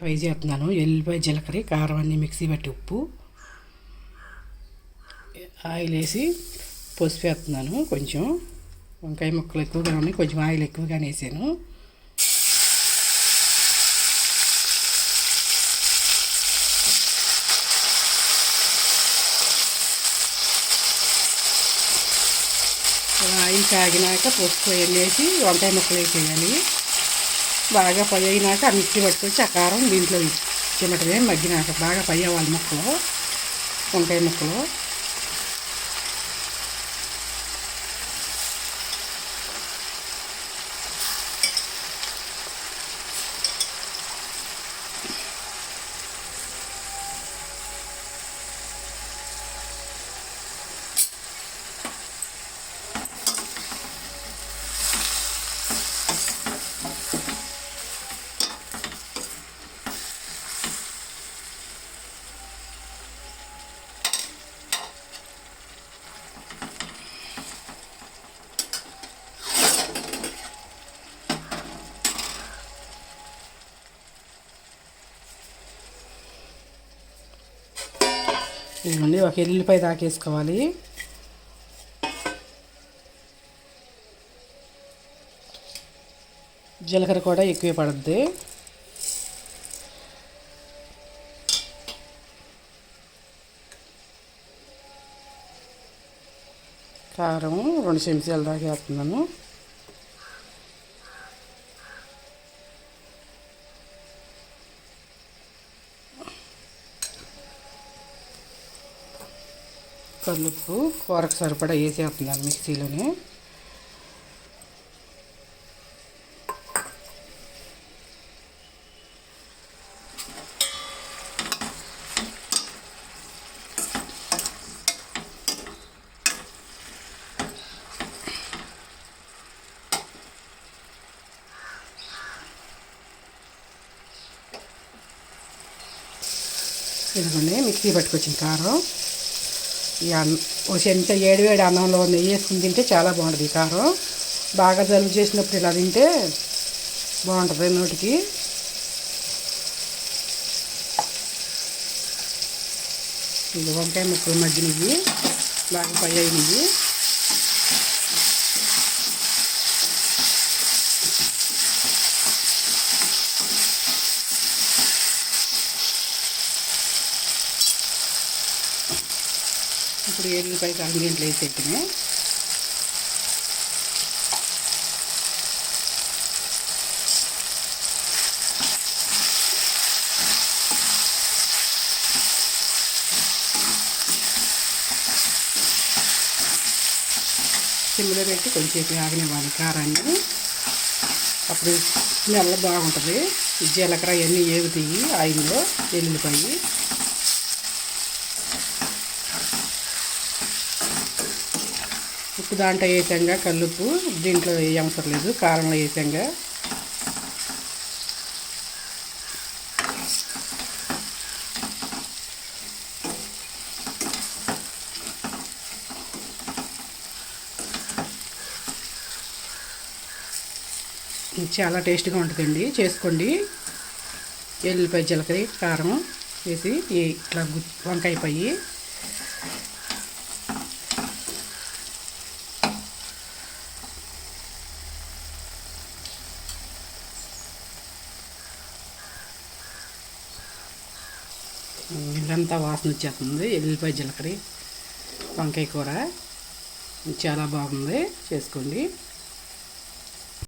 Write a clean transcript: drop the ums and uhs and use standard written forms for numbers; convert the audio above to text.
Fry చేస్తున్నాను. ఎల్లిపాయ, జీలకర్ర, కారం అన్నీ మిక్సీ పట్టి, ఉప్పు, ఆయిల్ వేసి పసుపు వేస్తున్నాను. కొంచెం వంకాయ ముక్కలు ఎక్కువగా ఉన్నాయి, కొంచెం ఆయిల్ ఎక్కువగానే వేసాను. ఆయిల్ కాగినాక పసుపు వేసి వంకాయ ముక్కలు వేసేయాలి. బాగా ఫ్రై అయినాక ఆ మిక్సీ పట్టుకొచ్చి ఆ కారం దీంట్లో చిమటమే మగ్గినాక బాగా ఫ్రై అవ్వాలి ముక్కలు, వంకాయ ముక్కలు. ఇదిగోండి, ఒక ఎల్లిపాయ తాకేసుకోవాలి. జీలకర్ర కూడా ఎక్కువే పడుద్ది. కారం 2 చెంచాలు దాకా వేస్తున్నాను. కల్లుప్పు కూరకు సరిపడా వేసేస్తున్నాను మిక్సీలోనే. ఇదిగోండి, మిక్సీ పట్టుకొచ్చిన కారం. ఈ ఒక చెంచా వేడి అన్నంలో నెయ్యి వేసుకుని తింటే చాలా బాగుంటుంది. ఈ కారం బాగా జలుబు చేసినప్పుడు ఇలా తింటే బాగుంటుంది నోటికి. ఇది వంకాయ ముక్కలు మగ్గినవి, బాగా ఫ్రై అయినవి. ఇప్పుడు ఎల్లిపాయ కారం దీంట్లో వేసేట్టునే. సిమ్లో పెట్టి కొంచెం ఆగనివ్వాలి కారాన్ని. అప్పుడు స్మెల్ బాగుంటుంది. జీలకర్ర అవన్నీ ఏగుతాయి ఆయిల్లో. ఎల్లిపాయ ఉప్పు దాంట్లో వేసాంగా, కల్లుప్పు దీంట్లో అవసరం లేదు, కారంలో వేసాంగా. చాలా టేస్ట్గా ఉంటుందండి, చేసుకోండి. ఎల్లిపాయ, జీలకర్ర, కారం వేసి ఇట్లా వంకాయ పై ఇల్లంతా వాసన వచ్చేస్తుంది. ఎల్లిపాయ, జీలకర్ర, వంకాయ కూర చాలా బాగుంది, చేసుకోండి.